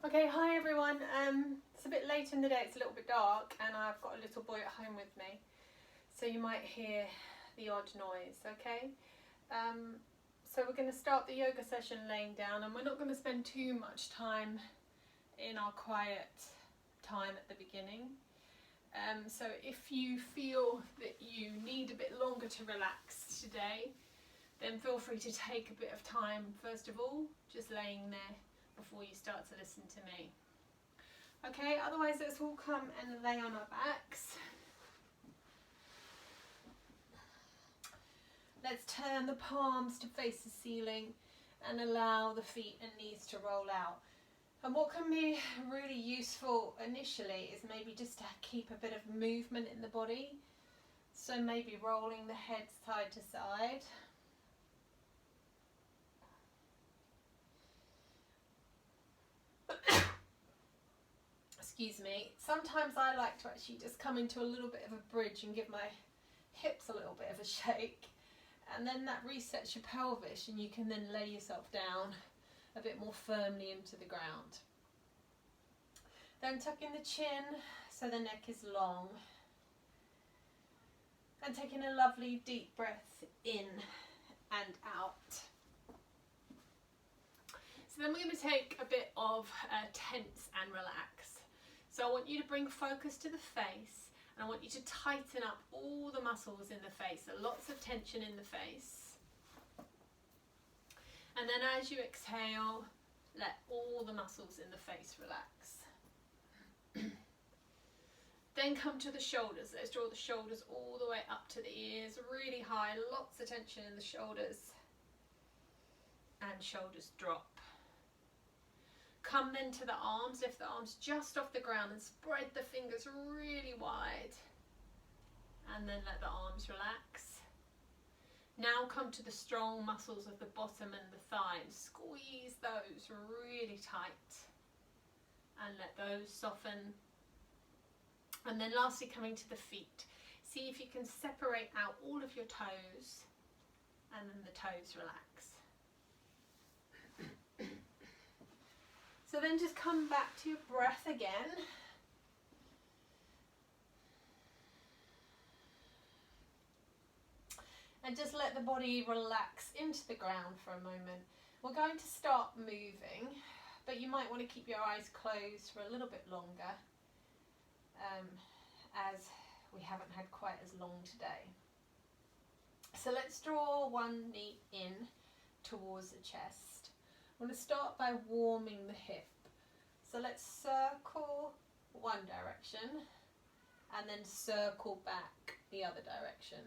Okay, hi everyone. It's a bit late in the day, it's a little bit dark, and I've got a little boy at home with me, so you might hear the odd noise, okay? So we're going to start the yoga session laying down, and we're not going to spend too much time in our quiet time at the beginning. So if you feel that you need a bit longer to relax today, then feel free to take a bit of time, first of all, just laying there before you start to listen to me. Okay, otherwise let's all come and lay on our backs. Let's turn the palms to face the ceiling and allow the feet and knees to roll out. And what can be really useful initially is maybe just to keep a bit of movement in the body. So maybe rolling the head side to side. Excuse me. Sometimes I like to actually just come into a little bit of a bridge and give my hips a little bit of a shake. And then that resets your pelvis and you can then lay yourself down a bit more firmly into the ground. Then tuck in the chin so the neck is long. And taking a lovely deep breath in and out. So then we're going to take a bit of tense and relax. So I want you to bring focus to the face, and I want you to tighten up all the muscles in the face. So lots of tension in the face. And then as you exhale, let all the muscles in the face relax. Then come to the shoulders. Let's draw the shoulders all the way up to the ears, really high, lots of tension in the shoulders. And shoulders drop. Come then to the arms, lift the arms just off the ground and spread the fingers really wide. And then let the arms relax. Now come to the strong muscles of the bottom and the thighs. Squeeze those really tight and let those soften. And then lastly, coming to the feet. See if you can separate out all of your toes and then the toes relax. So then just come back to your breath again. And just let the body relax into the ground for a moment. We're going to start moving, but you might want to keep your eyes closed for a little bit longer, as we haven't had quite as long today. So let's draw one knee in towards the chest. I'm going to start by warming the hip. So let's circle one direction and then circle back the other direction.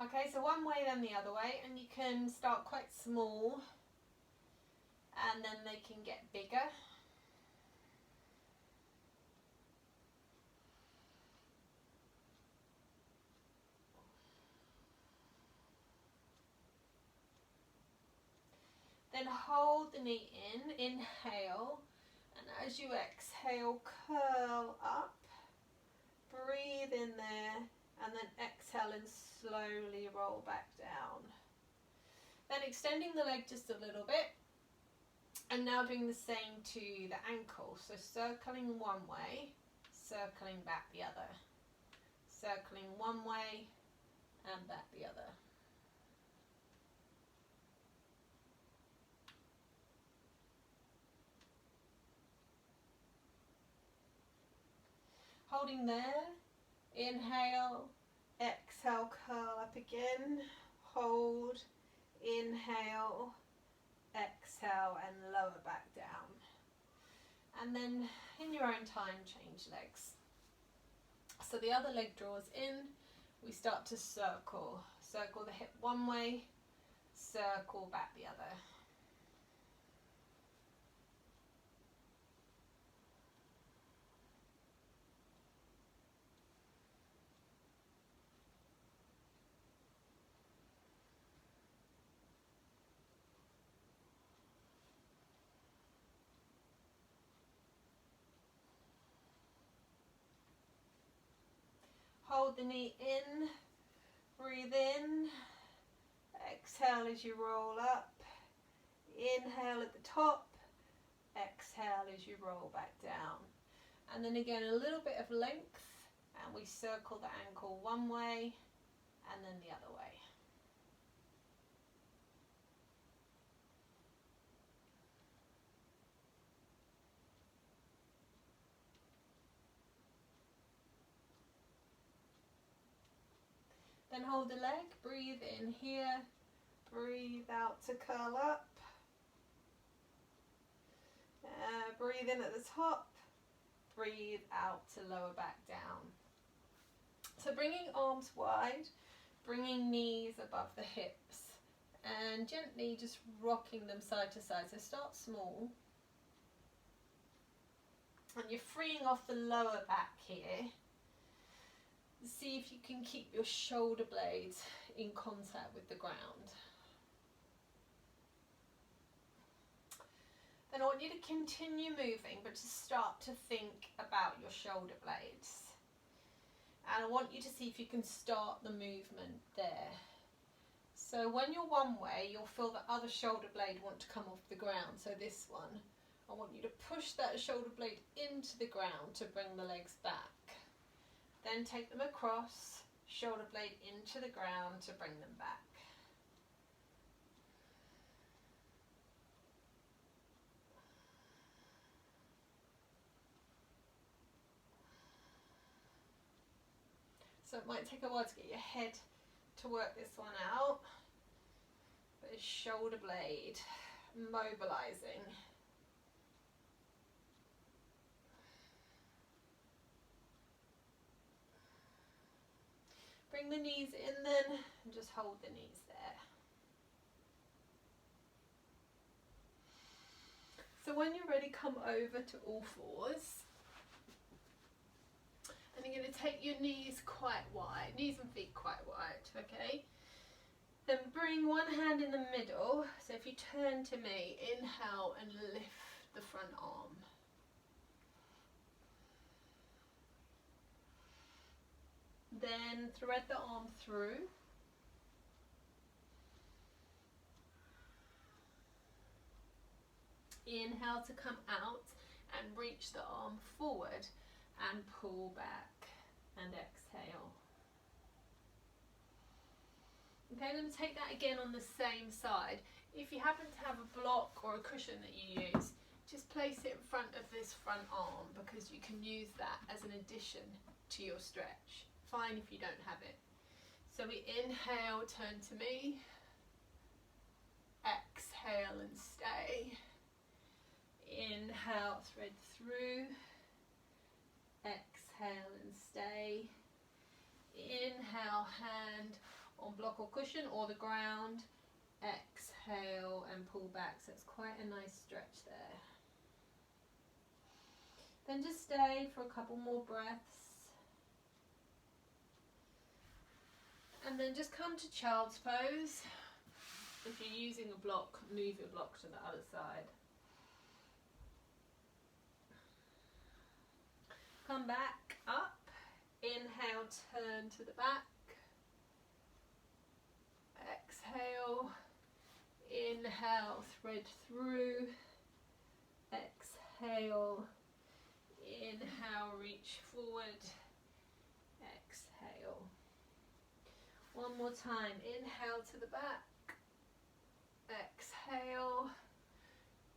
Okay, so one way then the other way, and you can start quite small and then they can get bigger. Then hold the knee in, inhale, and as you exhale, curl up, breathe in there, and then exhale and slowly roll back down. Then extending the leg just a little bit, and now doing the same to the ankle. So circling one way, circling back the other. Circling one way, and back the other. Holding there, inhale, exhale, curl up again, hold, inhale, exhale and lower back down. And then in your own time, change legs. So the other leg draws in, we start to circle. Circle the hip one way, circle back the other. Hold the knee in, breathe in, exhale as you roll up, Inhale at the top, exhale as you roll back down. And then again, a little bit of length, and we circle the ankle one way and then the other way. Then hold the leg, breathe in here, breathe out to curl up. Breathe in at the top, breathe out to lower back down. So bringing arms wide, bringing knees above the hips, and gently just rocking them side to side. So start small. And you're freeing off the lower back here. See if you can keep your shoulder blades in contact with the ground. Then I want you to continue moving, but to start to think about your shoulder blades. And I want you to see if you can start the movement there. So when you're one way, you'll feel the other shoulder blade want to come off the ground. So this one, I want you to push that shoulder blade into the ground to bring the legs back. Then take them across, shoulder blade into the ground to bring them back. So it might take a while to get your head to work this one out, but it's shoulder blade mobilizing. Bring the knees in then, and just hold the knees there. So when you're ready, come over to all fours. And you're going to take your knees quite wide, knees and feet quite wide, okay? Then bring one hand in the middle. So if you turn to me, inhale and lift the front arm. Then thread the arm through. Inhale to come out and reach the arm forward and pull back and exhale. Okay, I'm going to take that again on the same side. If you happen to have a block or a cushion that you use, just place it in front of this front arm because you can use that as an addition to your stretch. Fine if you don't have it. So we inhale, turn to me, exhale and stay. Inhale, thread through, exhale and stay. Inhale, hand on block or cushion or the ground, exhale and pull back. So it's quite a nice stretch there. Then just stay for a couple more breaths. And then just come to child's pose. If you're using a block, move your block to the other side. Come back up. Inhale, turn to the back. Exhale. Inhale, thread through. Exhale. Inhale, reach forward. Exhale. One more time. Inhale to the back. Exhale.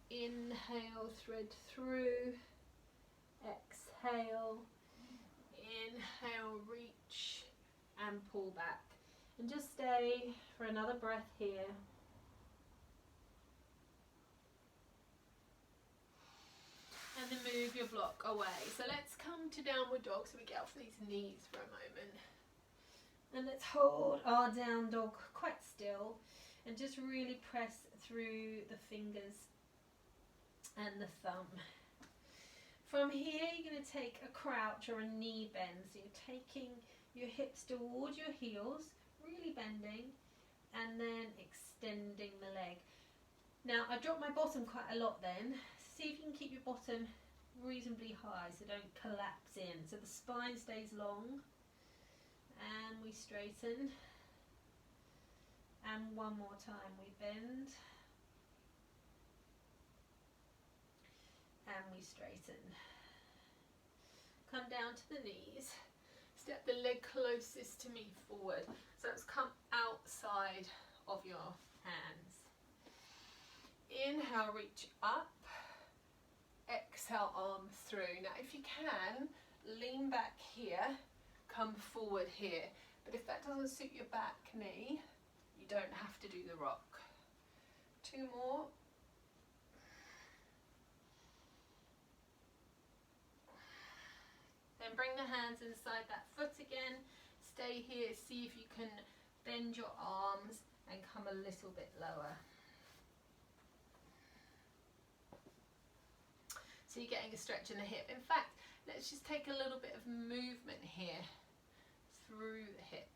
Inhale, thread through. Exhale. Inhale, reach and pull back. And just stay for another breath here. And then move your block away. So let's come to downward dog so we get off these knees for a moment. And let's hold our down dog quite still and just really press through the fingers and the thumb. From here, you're going to take a crouch or a knee bend. So you're taking your hips towards your heels, really bending, and then extending the leg. Now, I dropped my bottom quite a lot then. See if you can keep your bottom reasonably high so don't collapse in. So the spine stays long. And we straighten. And one more time we bend. and we straighten. Come down to the knees. Step the leg closest to me forward. So it's come outside of your hands. Inhale, reach up. Exhale, arms through. Now if you can, lean back here, come forward here. But if that doesn't suit your back knee, you don't have to do the rock. 2 more. Then bring the hands inside that foot again. Stay here, see if you can bend your arms and come a little bit lower. So you're getting a stretch in the hip. In fact, let's just take a little bit of movement here through the hip.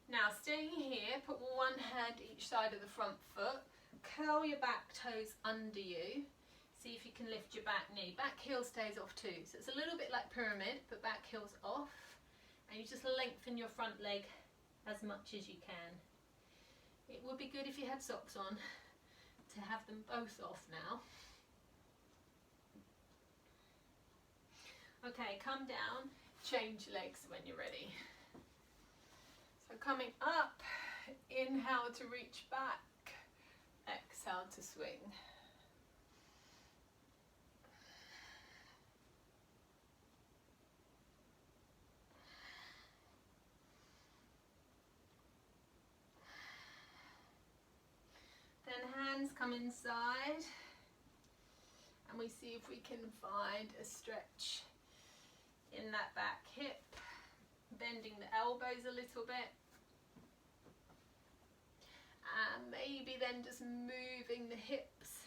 Now staying here, put one hand each side of the front foot. Curl your back toes under you. See if you can lift your back knee. Back heel stays off too. So it's a little bit like pyramid, but back heel's off. And you just lengthen your front leg as much as you can. It would be good if you had socks on to have them both off now. Okay, come down, change legs when you're ready. So coming up, inhale to reach back, exhale to swing. Then hands come inside and we see if we can find a stretch in that back hip, bending the elbows a little bit, and maybe then just moving the hips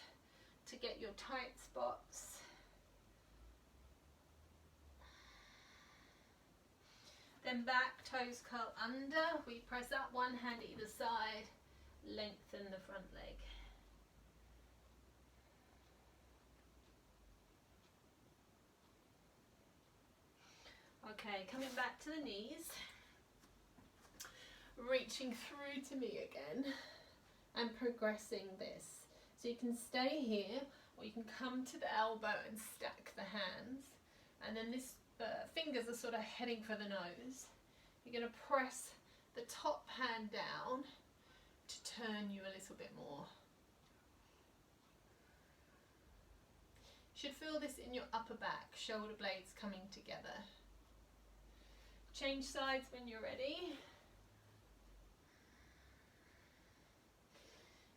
to get your tight spots. Then back toes curl under, we press up, one hand either side, lengthen the front leg. Okay, coming back to the knees, reaching through to me again and progressing this. So you can stay here or you can come to the elbow and stack the hands, and then this fingers are sort of heading for the nose. You're going to press the top hand down to turn you a little bit more. You should feel this in your upper back, shoulder blades coming together. Change sides when you're ready.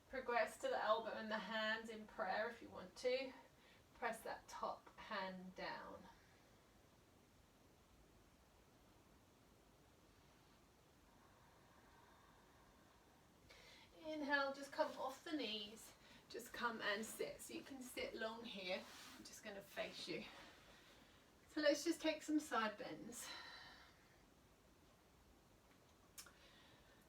Progress to the elbow and the hands in prayer if you want to. Press that top hand down. Inhale, just come off the knees, just come and sit. So you can sit long here. I'm just going to face you. So let's just take some side bends.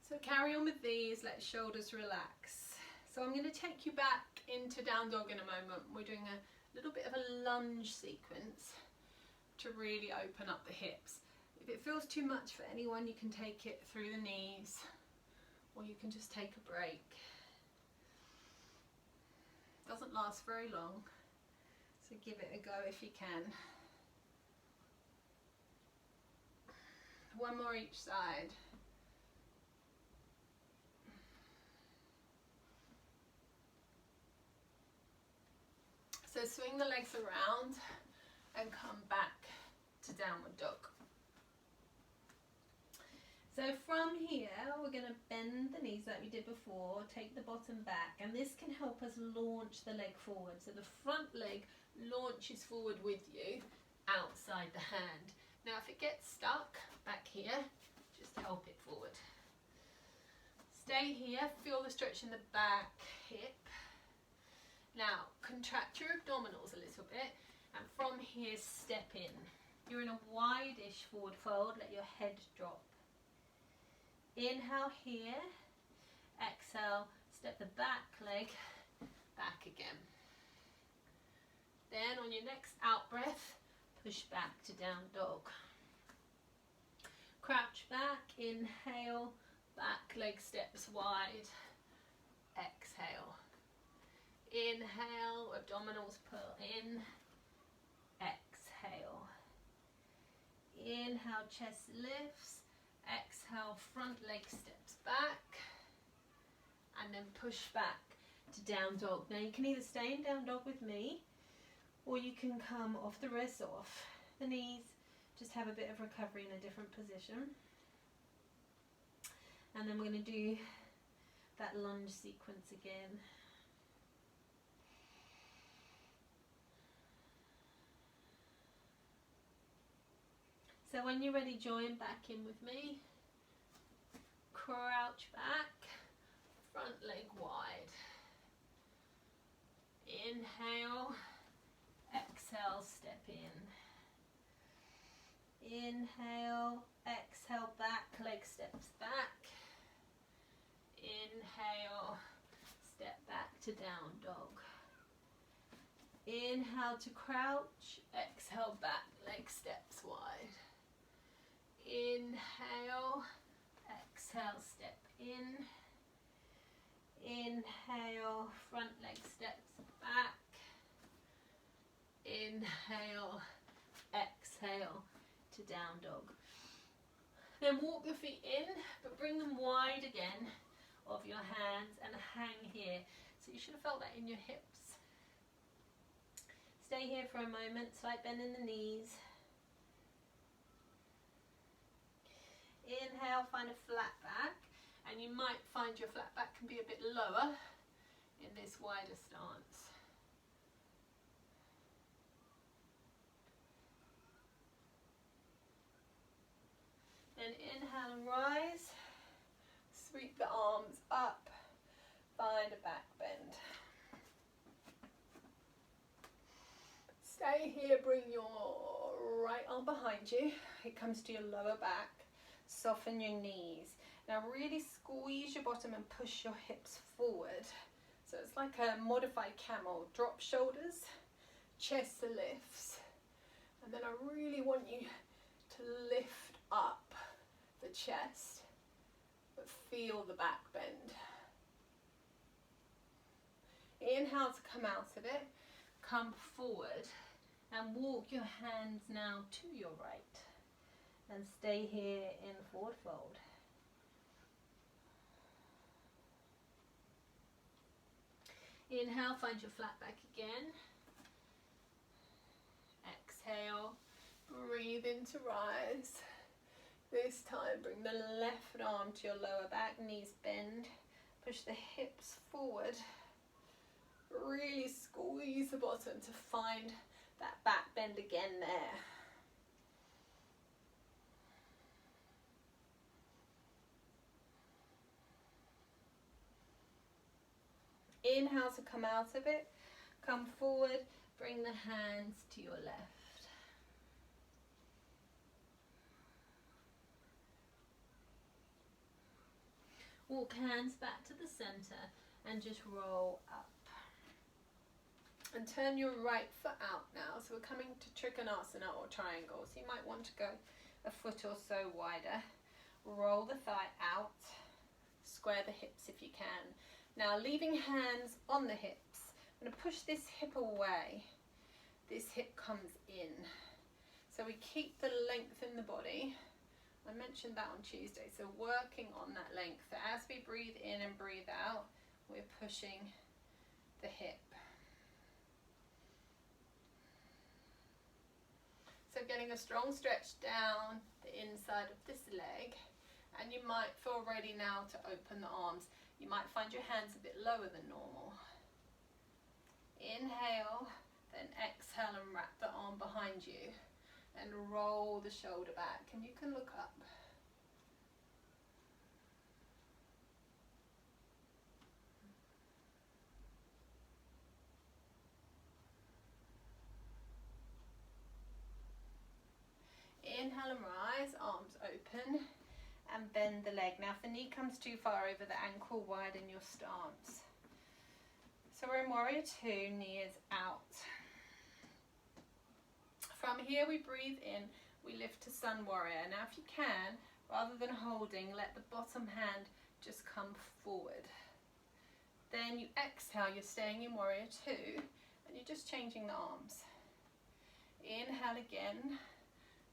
So carry on with these, let shoulders relax. So I'm going to take you back into down dog in a moment. We're doing a little bit of a lunge sequence to really open up the hips. If it feels too much for anyone, you can take it through the knees, or you can just take a break. Doesn't last very long, so give it a go if you can. One more each side. So swing the legs around and come back to downward dog. So from here, we're going to bend the knees like we did before, take the bottom back, and this can help us launch the leg forward. So the front leg launches forward with you, outside the hand. Now if it gets stuck back here, just help it forward. Stay here, feel the stretch in the back hip. Now contract your abdominals a little bit, and from here step in. You're in a wide-ish forward fold, let your head drop. Inhale here, exhale, step the back leg back again. Then on your next out breath, push back to down dog. Crouch back, inhale, back leg steps wide, exhale. Inhale, abdominals pull in, exhale. Inhale, chest lifts, exhale, front leg steps back, and then push back to down dog. Now you can either stay in down dog with me, or you can come off the wrists, off the knees, just have a bit of recovery in a different position. And then we're going to do that lunge sequence again. So when you're ready, join back in with me. Crouch back, front leg wide. Inhale, exhale, step in. Inhale, exhale, back, leg steps back. Inhale, step back to down dog. Inhale to crouch, exhale back, leg steps wide. Inhale, exhale, step in. Inhale, front leg steps back. Inhale, exhale to down dog. Then walk your feet in, but bring them wide again of your hands and hang here. So you should have felt that in your hips. Stay here for a moment, slight bend in the knees. Inhale, find a flat back, and you might find your flat back can be a bit lower in this wider stance. Then inhale and rise, sweep the arms up, find a back bend. Stay here, bring your right arm behind you, it comes to your lower back. Soften your knees. Now really squeeze your bottom and push your hips forward. So it's like a modified camel. Drop shoulders, chest lifts. And then I really want you to lift up the chest, but feel the back bend. Inhale to come out of it. Come forward and walk your hands now to your right. And stay here in forward fold. Inhale, find your flat back again. Exhale, breathe into rise. This time bring the left arm to your lower back, knees bend. Push the hips forward. Really squeeze the bottom to find that back bend again there. Inhale to come out of it, come forward, bring the hands to your left. Walk hands back to the center and just roll up. And turn your right foot out now. So we're coming to Trikonasana or triangle. So you might want to go a foot or so wider. Roll the thigh out, square the hips if you can. Now leaving hands on the hips, I'm going to push this hip away. This hip comes in. So we keep the length in the body. I mentioned that on Tuesday. So working on that length. So as we breathe in and breathe out, we're pushing the hip. So getting a strong stretch down the inside of this leg. And you might feel ready now to open the arms. You might find your hands a bit lower than normal. Inhale, then exhale and wrap the arm behind you and roll the shoulder back, and you can look up. Inhale and rise, arms open. And bend the leg. Now if the knee comes too far over the ankle, widen your stance. So we're in warrior two, knee is out. From here we breathe in, we lift to sun warrior. Now if you can, rather than holding, let the bottom hand just come forward. Then you exhale, you're staying in warrior two, and you're just changing the arms. Inhale again,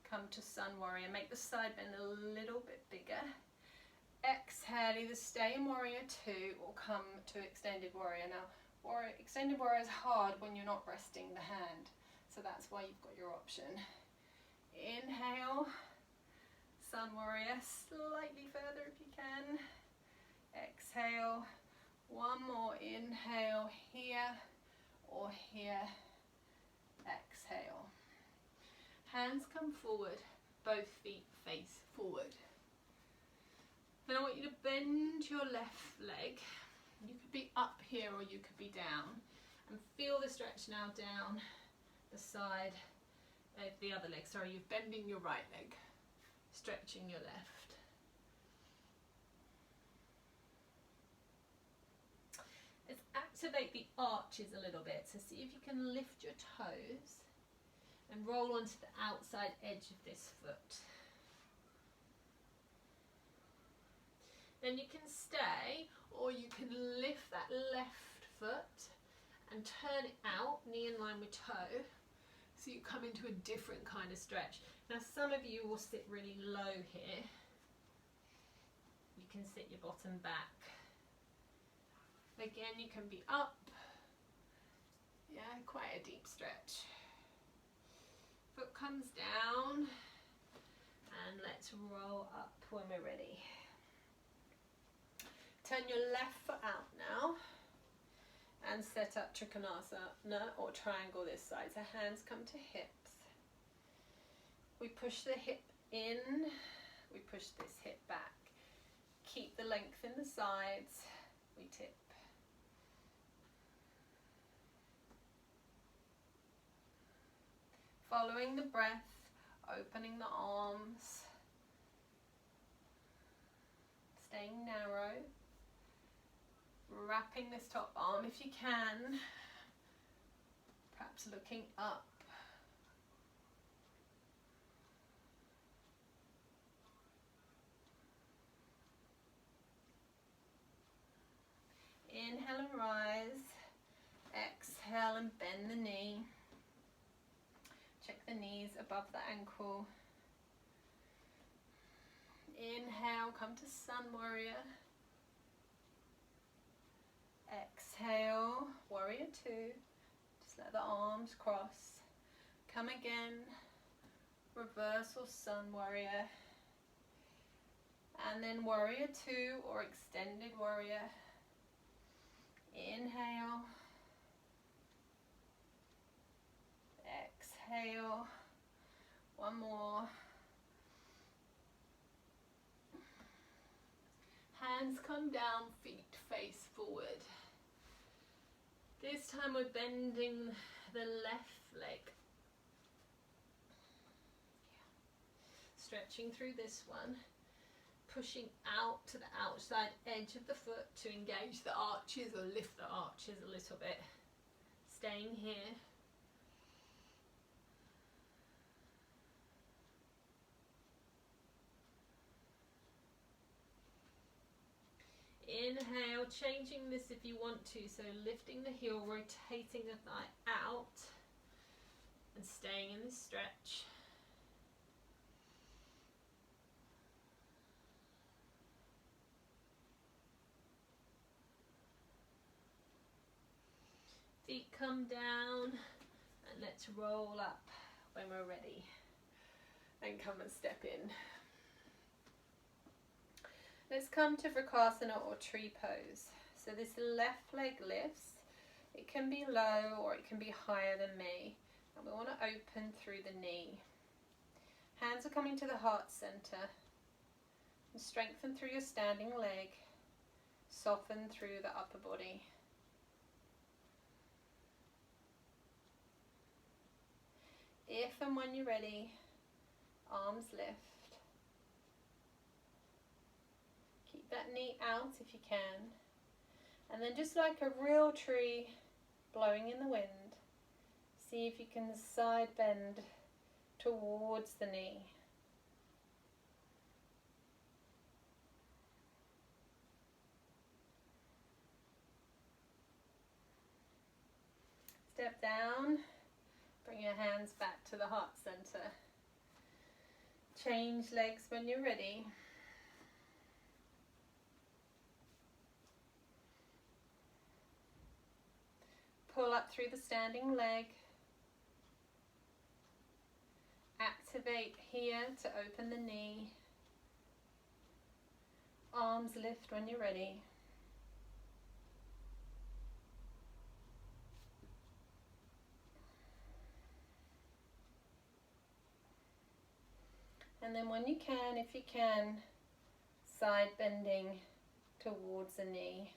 come to sun warrior, make the side bend a little bit bigger. Exhale, either stay in warrior two or come to extended warrior. Now, extended warrior is hard when you're not resting the hand, so that's why you've got your option. Inhale, sun warrior, slightly further if you can. Exhale, one more, inhale here or here, exhale. Hands come forward, both feet face forward. Then I want you to bend your left leg. You could be up here or you could be down. And feel the stretch now down the side of the other leg. Sorry, you're bending your right leg, stretching your left. Let's activate the arches a little bit. So see if you can lift your toes and roll onto the outside edge of this foot. Then you can stay, or you can lift that left foot and turn it out, knee in line with toe, so you come into a different kind of stretch. Now some of you will sit really low here. You can sit your bottom back. Again, you can be up. Yeah, quite a deep stretch. Foot comes down, and let's roll up when we're ready. Turn your left foot out now and set up Trikonasana or triangle this side. So hands come to hips. We push the hip in, we push this hip back. Keep the length in the sides, we tip. Following the breath, opening the arms, staying narrow, wrapping this top arm if you can, perhaps looking up. Inhale and rise, exhale and bend the knee. Check the knees above the ankle. Inhale, come to sun warrior. Exhale, warrior two. Just let the arms cross. Come again, reversal sun warrior. And then warrior two or extended warrior. Inhale. Exhale. One more. Hands come down, feet face forward. This time we're bending the left leg. Stretching through this one. Pushing out to the outside edge of the foot to engage the arches or lift the arches a little bit. Staying here. Inhale, changing this if you want to, so lifting the heel, rotating the thigh out and staying in this stretch. Feet come down and let's roll up when we're ready and come and step in. Let's come to Vrakasana or tree pose. So this left leg lifts. It can be low or it can be higher than me. And we want to open through the knee. Hands are coming to the heart center. And strengthen through your standing leg. Soften through the upper body. If and when you're ready, arms lift. Keep that knee out if you can. And then just like a real tree blowing in the wind, see if you can side bend towards the knee. step down, bring your hands back to the heart center. Change legs when you're ready. Pull up through the standing leg. Activate here to open the knee. Arms lift when you're ready. And then when you can, if you can, side bending towards the knee.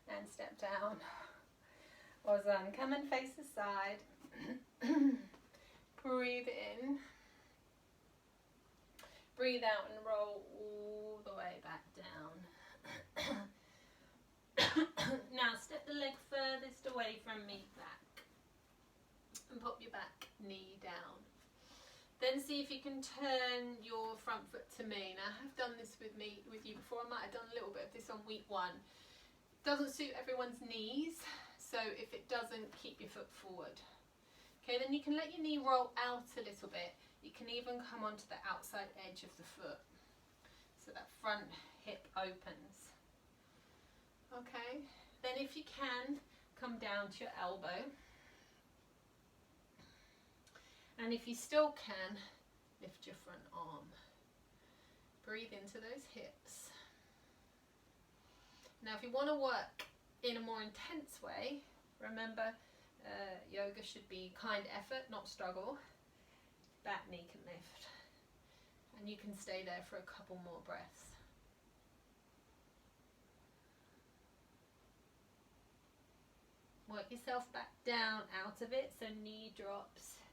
And step down. Or done. Come and face the side. Breathe in. Breathe out and roll all the way back down. Now step the leg furthest away from me back. And pop your back knee down. Then see if you can turn your front foot to me. Now I have done this with you before. I might have done a little bit of this on week 1. Doesn't suit everyone's knees, so if it doesn't, keep your foot forward. Okay, then you can let your knee roll out a little bit. You can even come onto the outside edge of the foot, so that front hip opens. Okay, then if you can, come down to your elbow. And if you still can, lift your front arm. Breathe into those hips. Now if you want to work in a more intense way, remember yoga should be kind effort, not struggle. That knee can lift. And you can stay there for a couple more breaths. Work yourself back down out of it, so knee drops,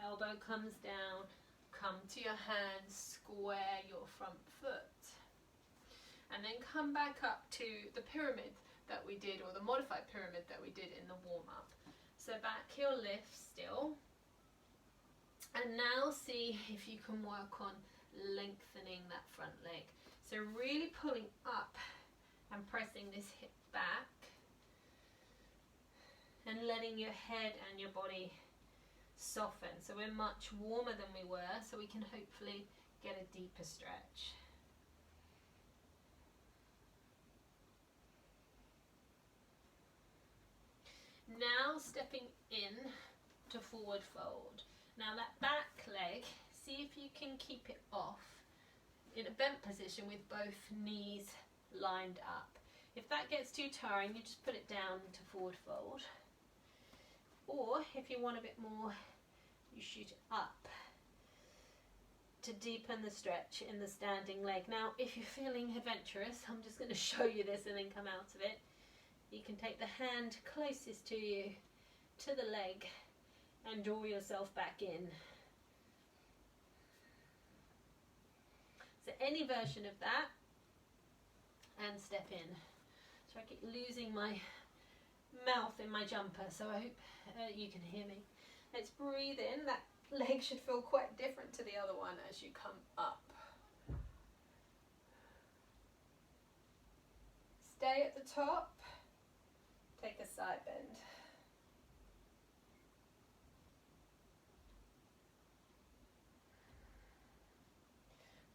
elbow comes down, come to your hands, square your front foot. And then come back up to the pyramid that we did, or the modified pyramid that we did in the warm-up. So back heel lift still. And now see if you can work on lengthening that front leg. So really pulling up and pressing this hip back. And letting your head and your body soften. So we're much warmer than we were, so we can hopefully get a deeper stretch. Now stepping in to forward fold. Now that back leg, see if you can keep it off in a bent position with both knees lined up. If that gets too tiring, you just put it down to forward fold. Or if you want a bit more, you shoot it up to deepen the stretch in the standing leg. Now if you're feeling adventurous, I'm just going to show you this and then come out of it. You can take the hand closest to you, to the leg, and draw yourself back in. So any version of that, and step in. So I keep losing my mouth in my jumper, so I hope you can hear me. Let's breathe in. That leg should feel quite different to the other one as you come up. Stay at the top. Take a side bend.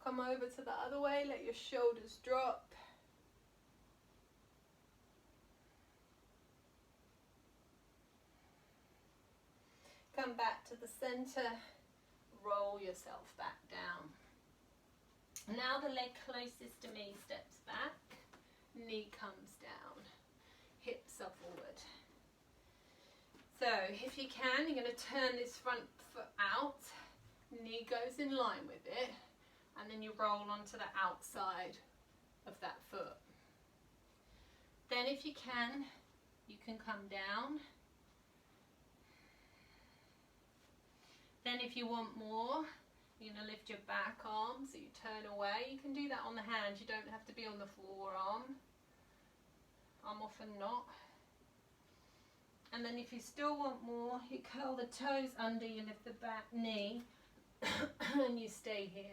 Come over to the other way, let your shoulders drop. Come back to the center, roll yourself back down. Now the leg closest to me steps back, knee comes down. Hips are forward. So if you can, you're going to turn this front foot out, knee goes in line with it, and then you roll onto the outside of that foot. Then if you can come down. Then if you want more, you're going to lift your back arm, so you turn away. You can do that on the hands, you don't have to be on the forearm. I'm often not. And then if you still want more, you curl the toes under, you lift the back knee and you stay here.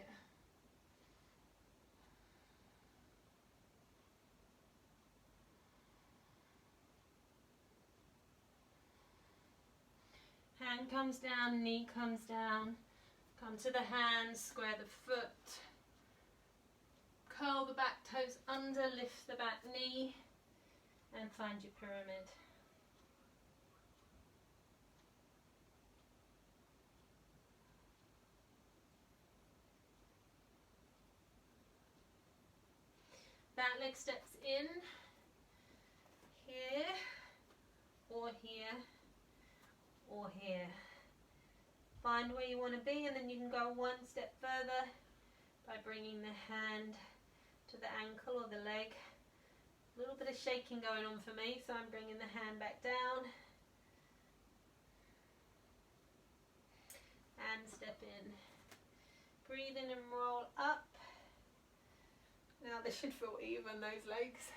Hand comes down, knee comes down. Come to the hands, square the foot. Curl the back toes under, lift the back knee and find your pyramid. That leg steps in, here, or here, or here. Find where you want to be, and then you can go one step further by bringing the hand to the ankle or the leg. A little bit of shaking going on for me, so I'm bringing the hand back down. And step in. Breathe in and roll up. Now this should feel even, those legs.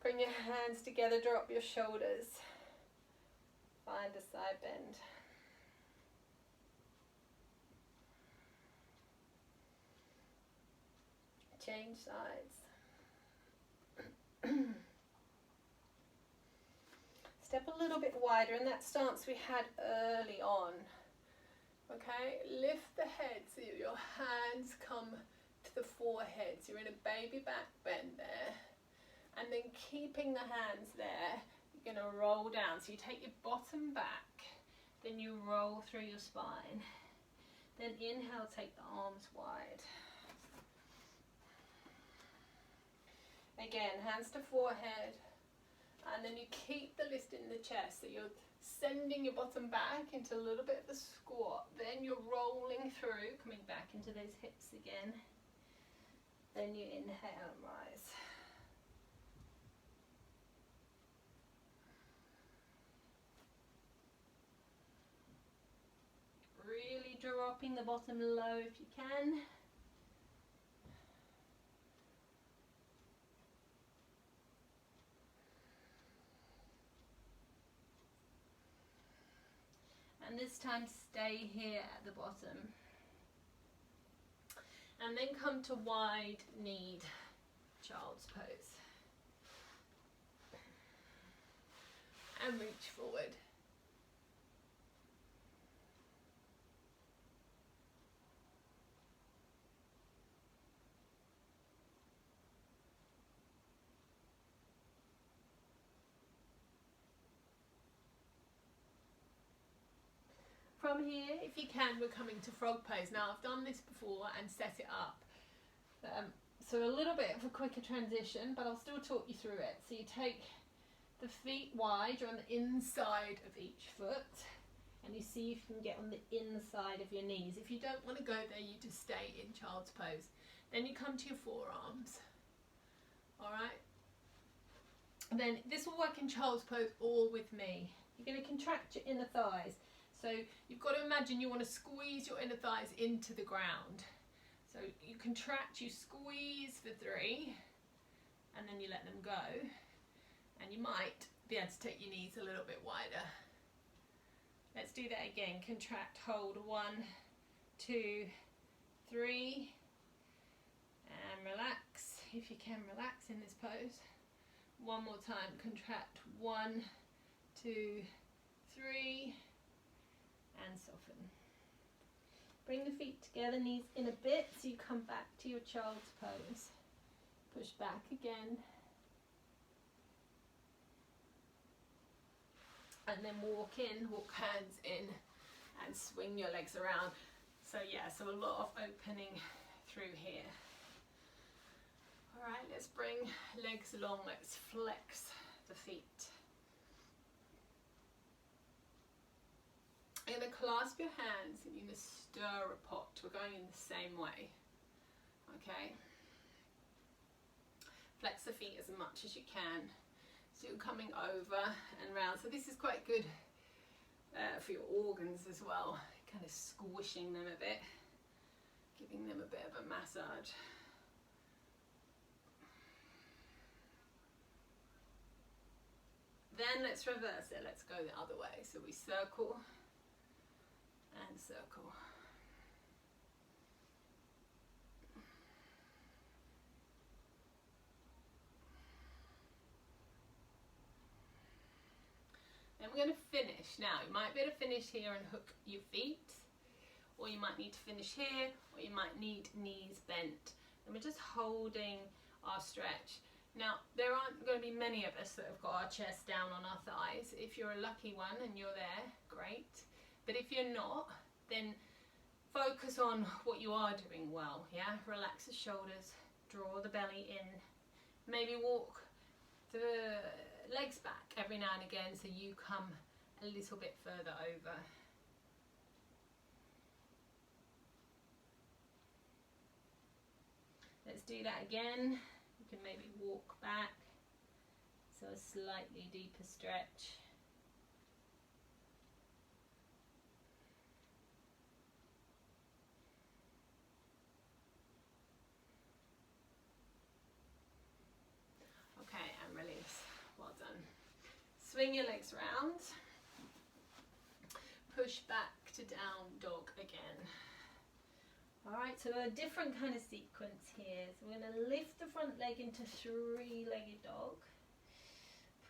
Bring your hands together, drop your shoulders. Find a side bend. Change sides. Step a little bit wider in that stance we had early on. Okay, lift the head so your hands come to the forehead. So you're in a baby back bend there. And then keeping the hands there, you're going to roll down. So you take your bottom back, then you roll through your spine. Then inhale, take the arms wide. Again, hands to forehead. And then you keep the lift in the chest. So you're sending your bottom back into a little bit of a squat. Then you're rolling through, coming back into those hips again. Then you inhale and rise. Really dropping the bottom low if you can. And this time stay here at the bottom. And then come to wide kneed child's pose. And reach forward. From here, if you can, we're coming to frog pose. Now, I've done this before and set it up. So a little bit of a quicker transition, but I'll still talk you through it. So you take the feet wide, you're on the inside of each foot, and you see if you can get on the inside of your knees. If you don't want to go there, you just stay in child's pose. Then you come to your forearms. All right? And then this will work in child's pose all with me. You're going to contract your inner thighs. So you've got to imagine you want to squeeze your inner thighs into the ground. So you contract, you squeeze for 3, and then you let them go. And you might be able to take your knees a little bit wider. Let's do that again. Contract, hold, 1, 2, 3. And relax. If you can, relax in this pose. One more time. Contract, 1, 2, 3. And soften. Bring the feet together, knees in a bit, so you come back to your child's pose. Push back again. And then walk in, walk hands in, and swing your legs around. So yeah, so a lot of opening through here. All right, let's bring legs along, let's flex the feet. You're going to clasp your hands and you're going to stir a pot. We're going in the same way. Okay? Flex the feet as much as you can. So you're coming over and round. So this is quite good for your organs as well. Kind of squishing them a bit. Giving them a bit of a massage. Then let's reverse it. Let's go the other way. So we circle and circle. Then we're going to finish. Now, you might be able to finish here and hook your feet, or you might need to finish here, or you might need knees bent. And we're just holding our stretch. Now, there aren't going to be many of us that have got our chest down on our thighs. If you're a lucky one and you're there, great. But if you're not, then focus on what you are doing well, yeah? Relax the shoulders, draw the belly in, maybe walk the legs back every now and again so you come a little bit further over. Let's do that again. You can maybe walk back, so a slightly deeper stretch. Okay, and release. Well done. Swing your legs round. Push back to down dog again. Alright, so a different kind of sequence here. So we're going to lift the front leg into three-legged dog.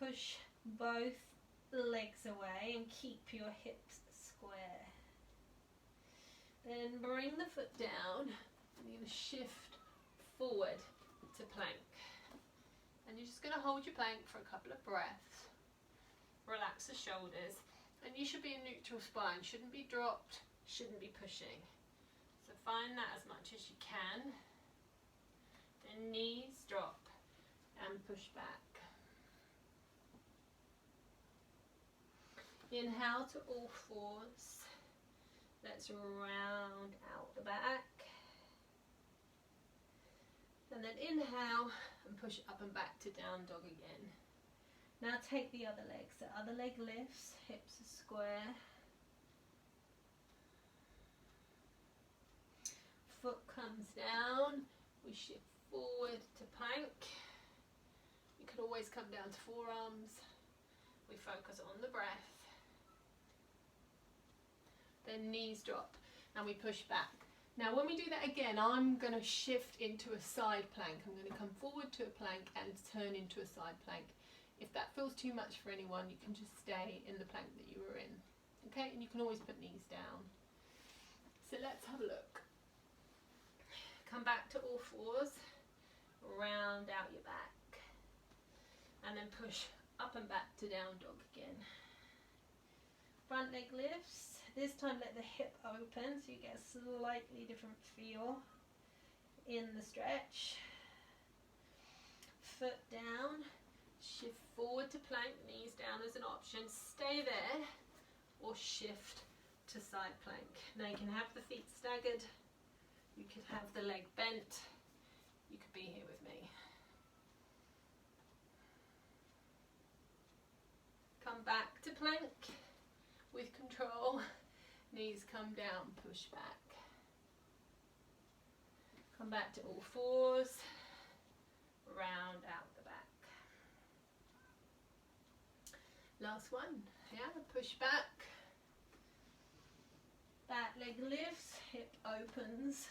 Push both legs away and keep your hips square. Then bring the foot down and you're going to shift forward to plank. And you're just going to hold your plank for a couple of breaths. Relax the shoulders. And you should be in neutral spine. Shouldn't be dropped, shouldn't be pushing. So find that as much as you can. Then knees drop and push back. Inhale to all fours. Let's round out the back. And then inhale and push up and back to down dog again. Now take the other leg. So other leg lifts, hips are square. Foot comes down, we shift forward to plank. You can always come down to forearms. We focus on the breath. Then knees drop and we push back. Now when we do that again, I'm going to shift into a side plank. I'm going to come forward to a plank and turn into a side plank. If that feels too much for anyone, you can just stay in the plank that you were in. Okay, and you can always put knees down. So let's have a look. Come back to all fours, round out your back, and then push up and back to down dog again. Front leg lifts. This time let the hip open so you get a slightly different feel in the stretch. Foot down, shift forward to plank, knees down as an option. Stay there or shift to side plank. Now you can have the feet staggered. You could have the leg bent. You could be here with me. Come back to plank with control. Knees come down, push back. Come back to all fours. Round out the back. Last one. Yeah, push back. Back leg lifts, hip opens.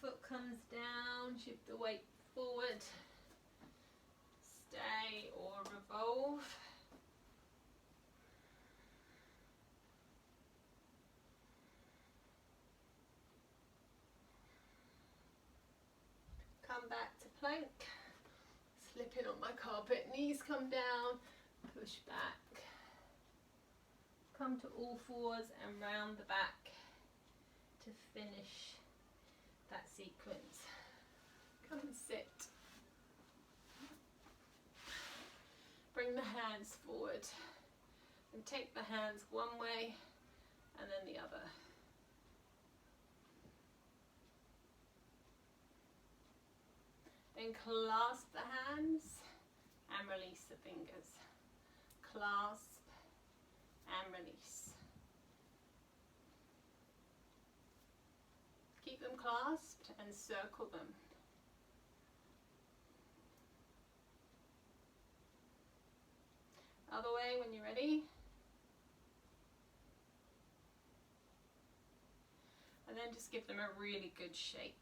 Foot comes down, shift the weight forward. Stay or revolve. Come back to plank. Slip in on my carpet, knees come down, push back. Come to all fours and round the back to finish that sequence. Come and sit. Bring the hands forward and take the hands one way and then the other. Then clasp the hands and release the fingers. Clasp and release. Keep them clasped and circle them. Other way when you're ready. And then just give them a really good shake.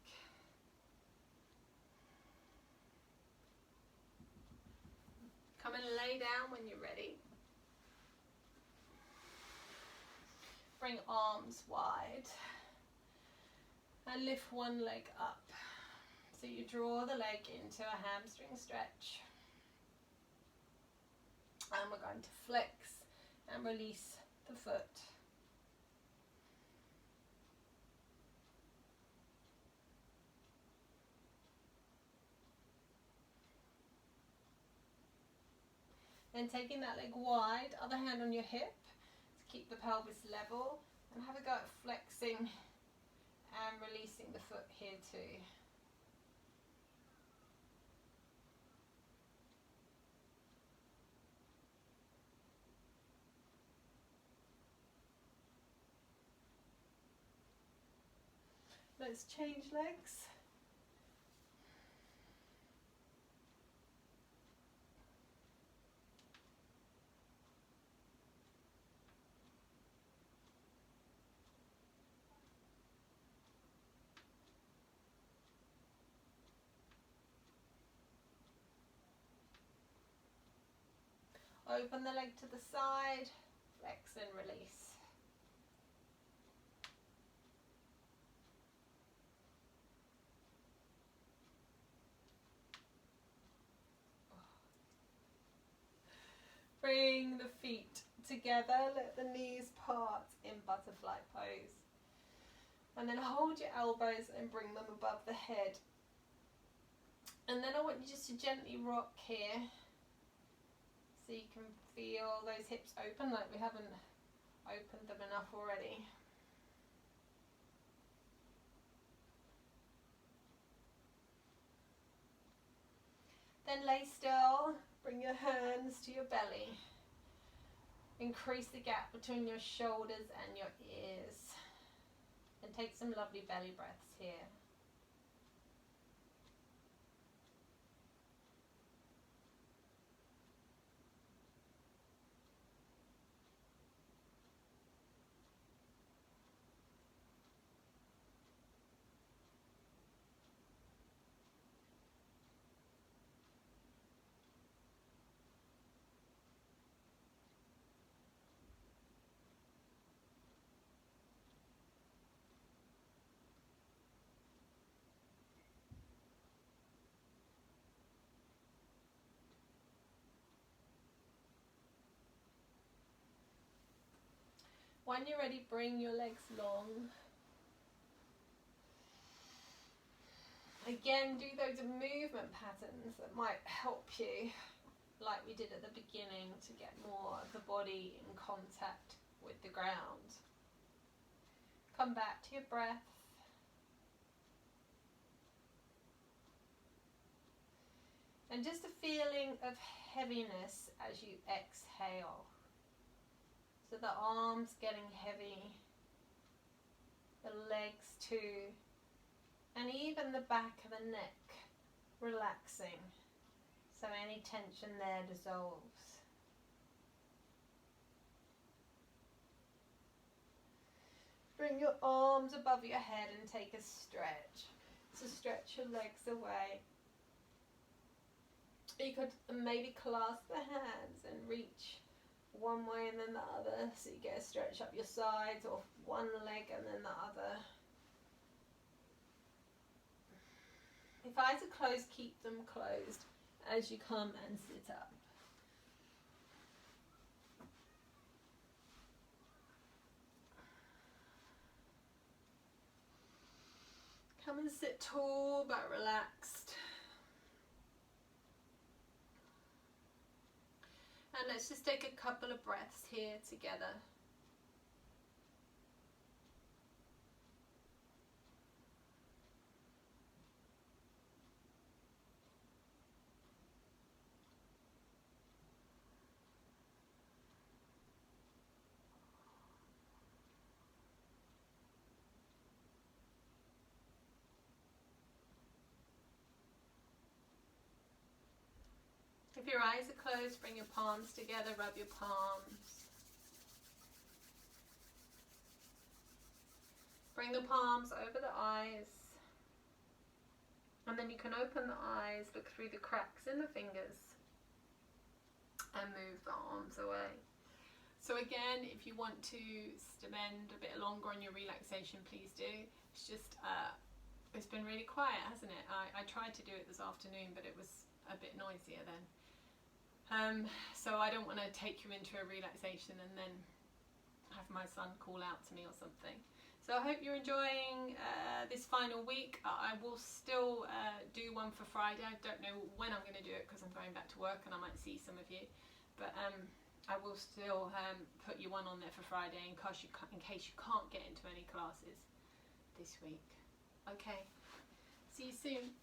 Come and lay down when you're ready. Bring arms wide. And lift one leg up. So you draw the leg into a hamstring stretch. And we're going to flex and release the foot. Then taking that leg wide, other hand on your hip to keep the pelvis level, and have a go at flexing and releasing the foot here too. Let's change legs. Open the leg to the side, flex and release. Bring the feet together, let the knees part in butterfly pose. And then hold your elbows and bring them above the head. And then I want you just to gently rock here, so you can feel those hips open like we haven't opened them enough already. Then lay still, bring your hands to your belly. Increase the gap between your shoulders and your ears. And take some lovely belly breaths here. When you're ready, bring your legs long. Again, do those movement patterns that might help you, like we did at the beginning, to get more of the body in contact with the ground. Come back to your breath. And just a feeling of heaviness as you exhale. So the arms getting heavy, the legs too, and even the back of the neck relaxing, so any tension there dissolves. Bring your arms above your head and take a stretch. So stretch your legs away. You could maybe clasp the hands and reach one way and then the other, so you get a stretch up your sides, or one leg and then the other. If eyes are closed, keep them closed as you come and sit up. Come and sit tall but relaxed. And let's just take a couple of breaths here together. If your eyes are closed, bring your palms together, rub your palms. Bring the palms over the eyes. And then you can open the eyes, look through the cracks in the fingers, and move the arms away. So again, if you want to spend a bit longer on your relaxation, please do. It's just, it's been really quiet, hasn't it? I tried to do it this afternoon, but it was a bit noisier then. So I don't want to take you into a relaxation and then have my son call out to me or something. So I hope you're enjoying this final week. I will still do one for Friday. I don't know when I'm going to do it because I'm going back to work and I might see some of you. But I will still put you one on there for Friday in case you can't get into any classes this week. Okay, see you soon.